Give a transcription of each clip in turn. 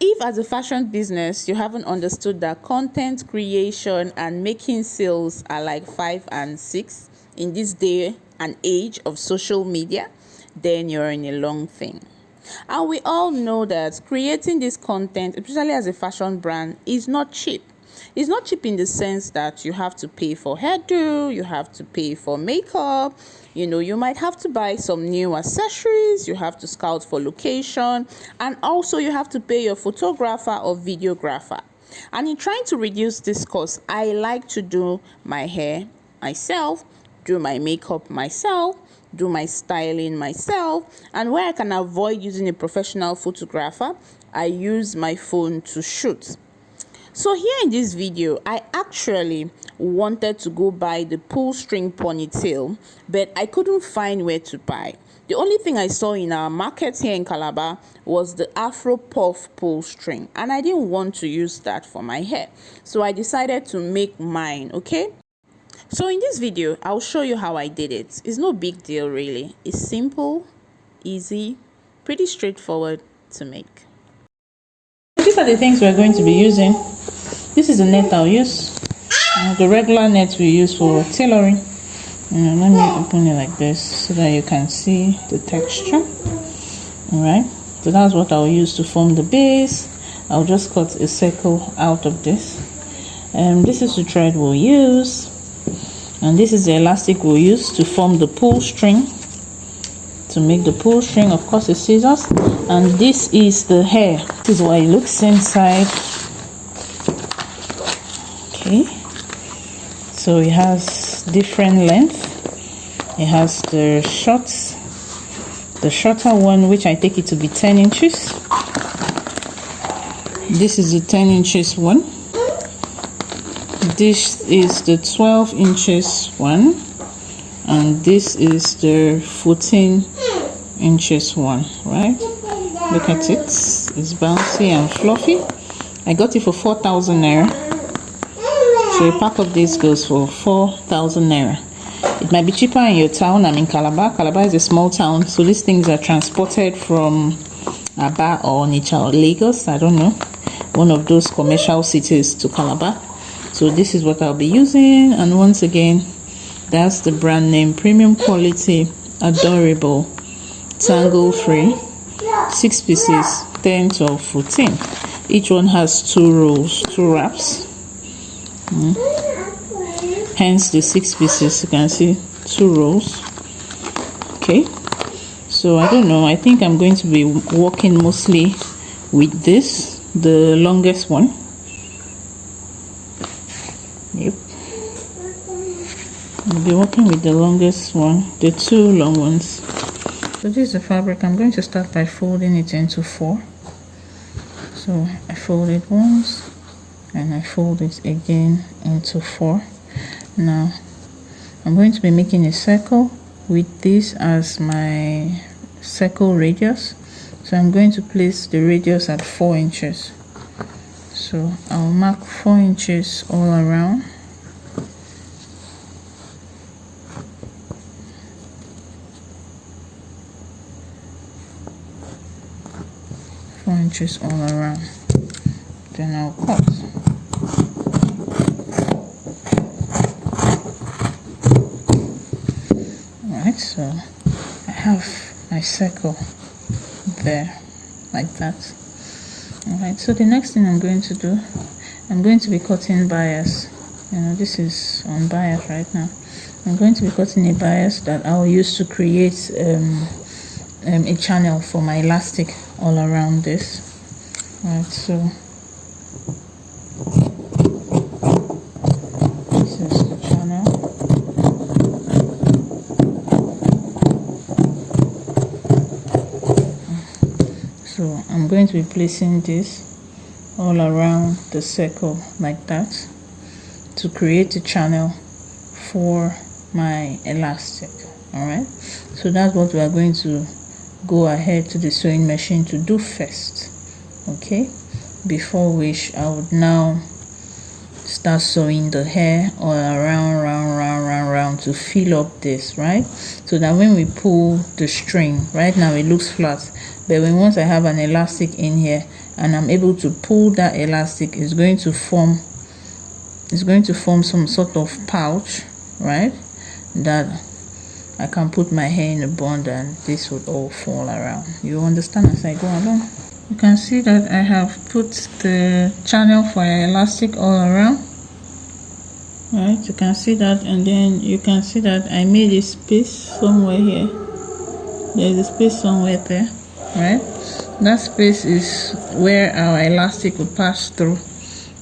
if as a fashion business you haven't understood that content creation and making sales are like 5 and 6 in this day and age of social media, then you're in a long thing. And we all know that creating this content, especially as a fashion brand, is not cheap. It's not cheap in the sense that you have to pay for hairdo, you have to pay for makeup, you might have to buy some new accessories, you have to scout for location, and also you have to pay your photographer or videographer. And in trying to reduce this cost, I like to do my hair myself, do my makeup myself, do my styling myself, and where I can avoid using a professional photographer, I use my phone to shoot. So here in this video, I actually wanted to go buy the pull string ponytail, but I couldn't find where to buy. The only thing I saw in our market here in Calabar was the Afro Puff pull string, and I didn't want to use that for my hair. So I decided to make mine, okay? So in this video, I'll show you how I did it. It's no big deal really. It's simple, easy, pretty straightforward to make. These are the things we're going to be using. This is the net I'll use. The regular net we use for tailoring. Let me open it like this so that you can see the texture. Alright, so that's what I'll use to form the base. I'll just cut a circle out of this. This is the thread we'll use. And this is the elastic we'll use to form the pull string. To make the pull string, of course, the scissors. And this is the hair. This is what it looks inside. Okay. So it has different length. It has the shorter one, which I take it to be 10 inches. This is the 10 inches one. This is the 12 inches one, and this is the 14 inches one, right? Look at it, it's bouncy and fluffy. I got it for 4,000 naira. So a pack of this goes for 4,000 naira. It might be cheaper in your town. I'm in Calabar. Calabar is a small town, so these things are transported from Aba or Onitsha or Lagos, I don't know, one of those commercial cities to Calabar. So this is what I'll be using, and once again, that's the brand name, premium quality, adorable, tangle free, 6 pieces, 10, 12, 14. Each one has 2 rolls, 2 wraps. Hence the 6 pieces, you can see 2 rolls. Okay, so I don't know, I think I'm going to be working mostly with this, the longest one. Yep, I'll be working with the longest one, the 2 long ones. So this is the fabric. I'm going to start by folding it into 4. So I fold it once and I fold it again into 4. Now I'm going to be making a circle with this as my circle radius. So I'm going to place the radius at 4 inches. So I'll mark 4 inches all around. Inches all around, then I'll cut. Alright, so I have my circle there like that. Alright, so the next thing I'm going to do, I'm going to be cutting bias. This is on bias right now. I'm going to be cutting a bias that I'll use to create a channel for my elastic all around this. Right, so this is the channel. So I'm going to be placing this all around the circle like that to create a channel for my elastic. All right, so that's what we are going to go ahead to the sewing machine to do first. Okay, before which I would now start sewing the hair all around, round to fill up this, right? So that when we pull the string, right now it looks flat, but once I have an elastic in here, and I'm able to pull that elastic, it's going to form some sort of pouch, right, that I can put my hair in a bun and this would all fall around. You understand as I go along? You can see that I have put the channel for elastic all around, right? You can see that, and then you can see that I made a space somewhere here. There's a space somewhere there, right? That space is where our elastic will pass through.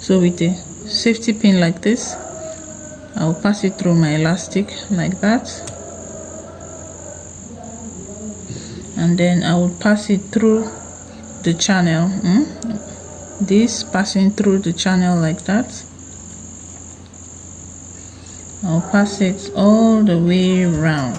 So with a safety pin like this, I will pass it through my elastic like that, and then I will pass it through the channel, this passing through the channel like that. I'll pass it all the way around.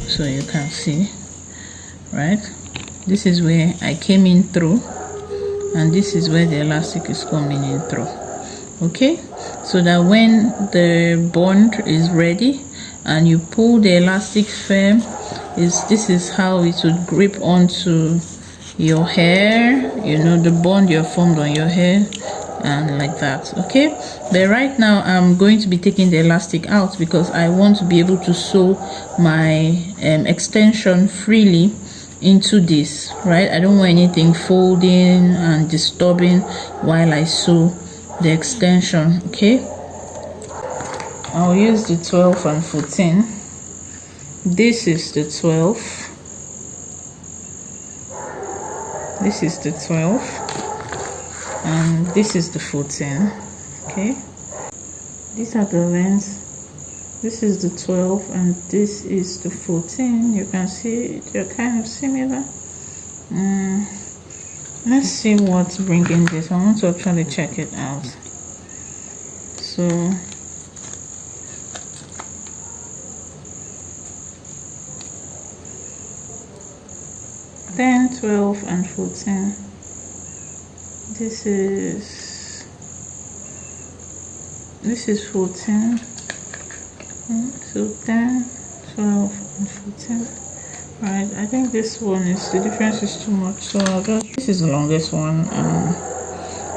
So you can see, right, this is where I came in through, and this is where the elastic is coming in through. Okay, so that when the bond is ready and you pull the elastic firm, this is how it would grip onto your hair, you know, the bond you have formed on your hair, and like that. Okay, but right now I'm going to be taking the elastic out because I want to be able to sew my extension freely into this, right? I don't want anything folding and disturbing while I sew the extension. Okay, I'll use the 12 and 14. This is the 12, this is the 12, and this is the 14. Okay, these are the lengths. This is the 12 and this is the 14. You can see they're kind of similar. Let's see what's bringing this. I want to actually check it out. So then 12 and 14. This is 14. So 10, 12 and 14. Right, I think this one is, the difference is too much, so I'll just, this is the longest one.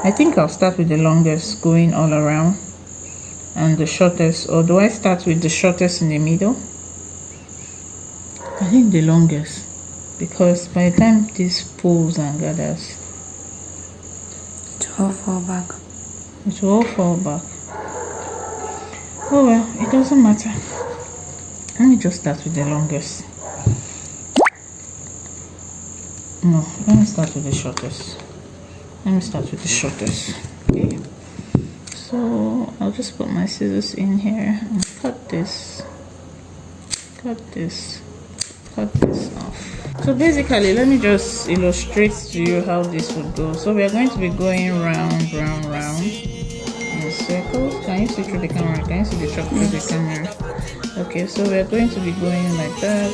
I think I'll start with the longest going all around and the shortest, or do I start with the shortest in the middle? I think the longest, because by the time this pulls and gathers, it will all fall back. It will all fall back. Oh well, it doesn't matter. Let me just start with the longest. No, let me start with the shortest. Let me start with the shortest. Okay. So I'll just put my scissors in here and cut this off. So basically, let me just illustrate to you how this would go. So we are going to be going round in circles. Can you see through the camera? Can you see the truck through the camera? Okay, so we are going to be going like that,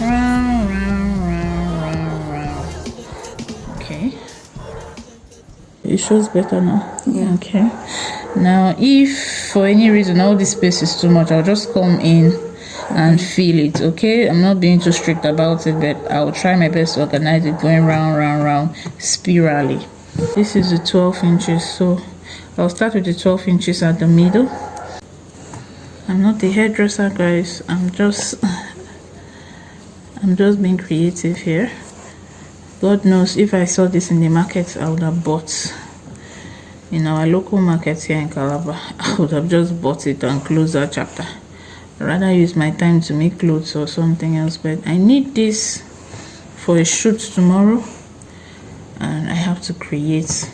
round. Okay, it shows better now. Yeah. Okay, now if for any reason all this space is too much, I'll just come in and feel it. Okay, I'm not being too strict about it, but I'll try my best to organize it, going round spirally. This is the 12 inches, so I'll start with the 12 inches at the middle. I'm not a hairdresser, guys. I'm just being creative here. God knows, if I saw this in the market, I would have bought. In our local market here in Calabar, I would have just bought it and closed that chapter. I'd rather use my time to make clothes or something else, but I need this for a shoot tomorrow, and I have to create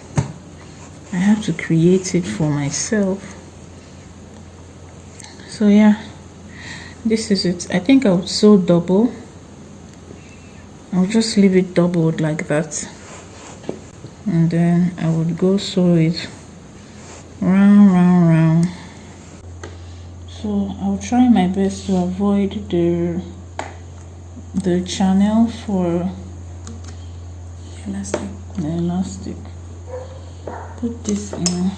it for myself. So yeah, this is it. I think I would sew double. I'll just leave it doubled like that, and then I would go sew it round. So I'll try my best to avoid the channel for Elastic. the elastic. put this in.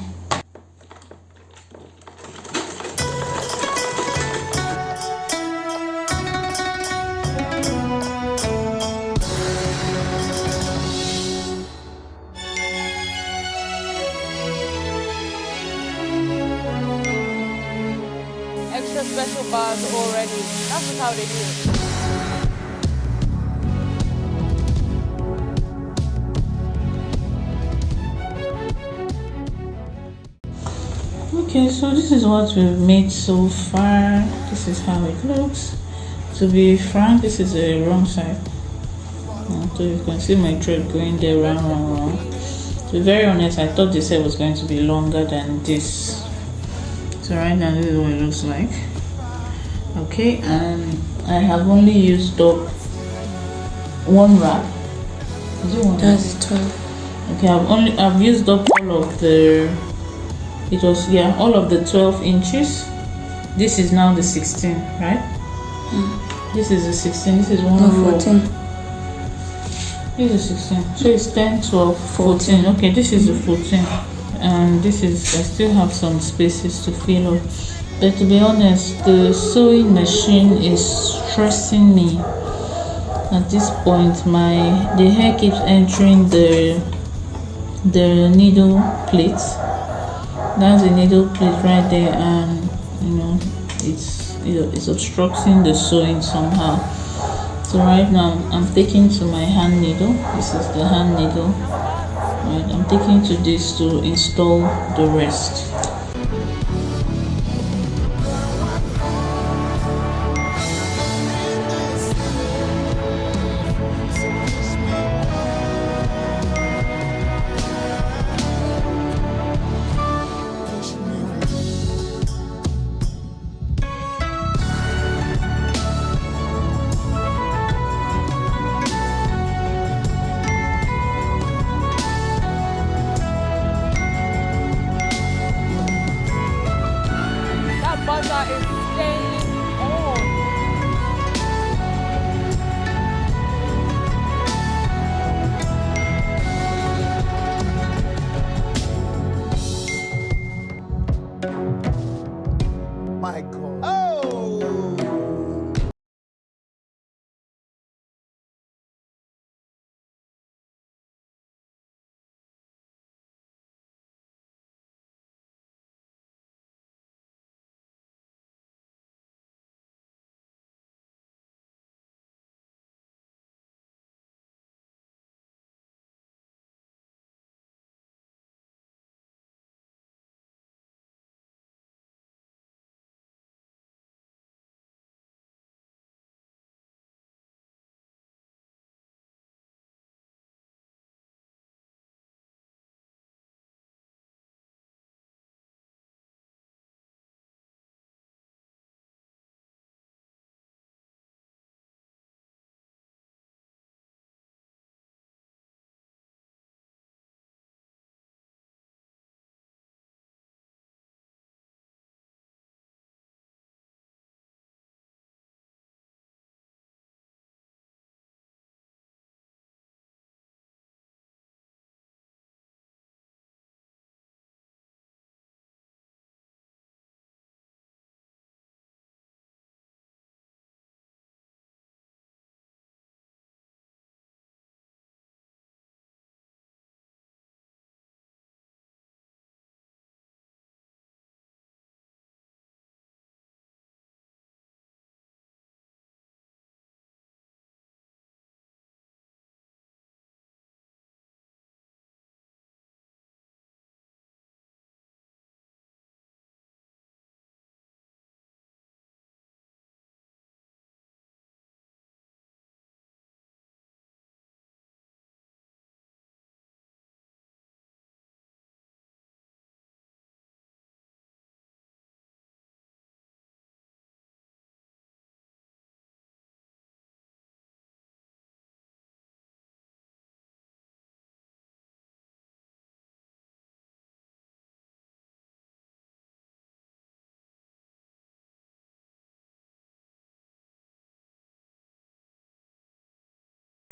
Extra special bars already. That's just how they do it. Okay, so this is what we've made so far. This is how it looks. To be frank, this is the wrong side. So you can see my thread going there round. To be very honest, I thought this hair was going to be longer than this. So right now this is what it looks like. Okay, and I have only used up one wrap. Is it one? That's 12. Okay, I've used up all of the. It was all of the 12 inches. This is now the 16, right? This is the 16. This is 14. This is 16. So it's 10, 12, 14. Okay, this is the 14. And this is, I still have some spaces to fill up. But to be honest, the sewing machine is stressing me. At this point, the hair keeps entering the needle plate. That's the needle plate right there, and it's obstructing the sewing somehow. So right now I'm taking to my hand needle. This is the hand needle. Right, I'm taking to this to install the rest. Buzzer is staying on. Michael. Oh!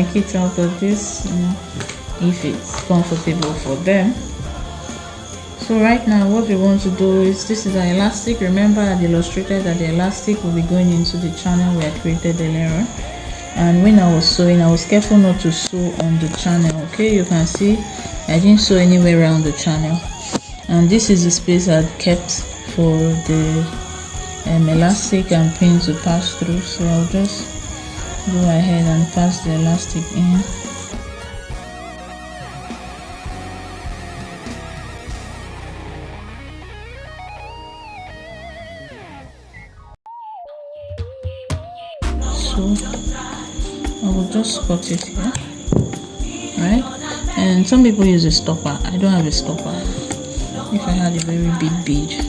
I keep track of this, if it's comfortable for them. So right now what we want to do is, this is our elastic. Remember I illustrated that the elastic will be going into the channel we had created earlier. And when I was sewing, I was careful not to sew on the channel. Okay, you can see I didn't sew anywhere around the channel. And this is the space I kept for the elastic and pin to pass through. So I'll just go ahead and pass the elastic in. So I will just cut it here, right? And some people use a stopper. I don't have a stopper. If I had a very big bead,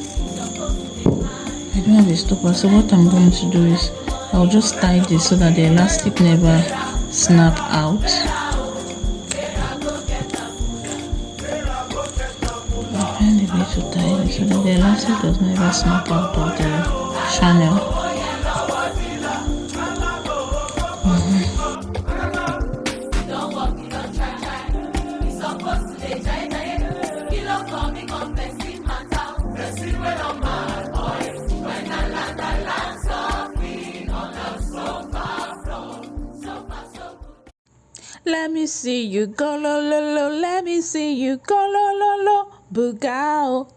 I don't have a stopper. So what I'm going to do is I'll just tie this so that the elastic never snap out. I find a way to tie it so that the elastic does never snap out of the channel. Let me see you go lo lo lo, let me see you go lo lo lo, boogao.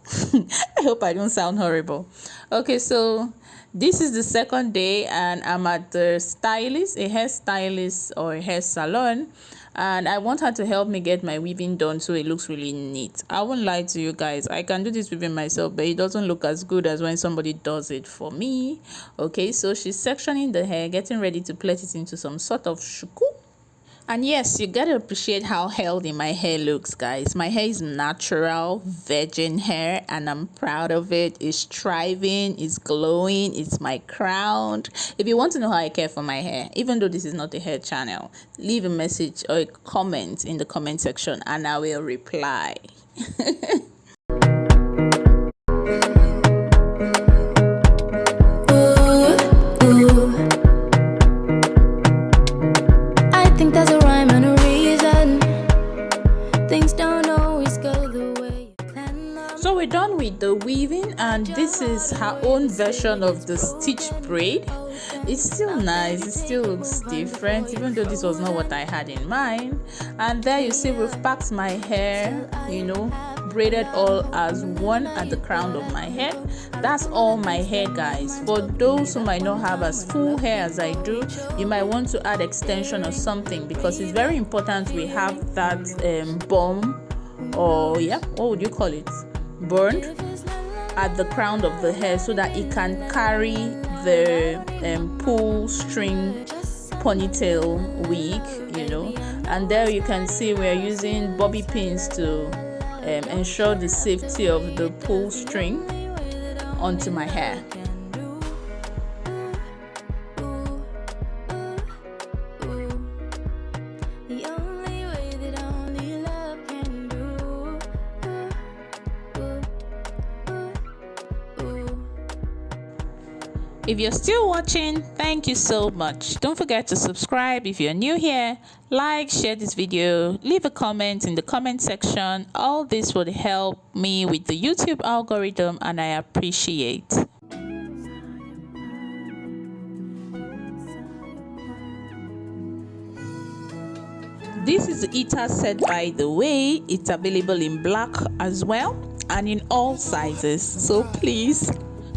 I hope I don't sound horrible. Okay, so this is the second day and I'm at the stylist, a hairstylist or a hair salon, and I want her to help me get my weaving done so it looks really neat. I won't lie to you guys, I can do this weaving myself, but it doesn't look as good as when somebody does it for me. Okay, so she's sectioning the hair, getting ready to plait it into some sort of shuku. And yes, you gotta appreciate how healthy my hair looks, guys. My hair is natural virgin hair and I'm proud of it. It's thriving, it's glowing, it's my crown. If you want to know how I care for my hair, even though this is not a hair channel, leave a message or a comment in the comment section and I will reply. So we're done with the weaving and this is her own version of the stitch braid. It's still nice, it still looks different even though this was not what I had in mind. And there you see we've packed my hair, you know, braided all as one at the crown of my head. That's all my hair, guys. For those who might not have as full hair as I do, you might want to add extension or something because it's very important we have that bomb, or yeah, what would you call it, burned at the crown of the hair so that it can carry the pull string ponytail wig, you know. And there you can see we're using bobby pins to ensure the safety of the pull string onto my hair. If you're still watching, thank you so much. Don't forget to subscribe if you're new here. Like, share this video, leave a comment in the comment section. All this would help me with the YouTube algorithm and I appreciate. This is the Ita set, by the way. It's available in black as well and in all sizes. So please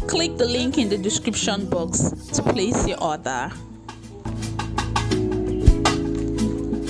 click the link in the description box to place your order.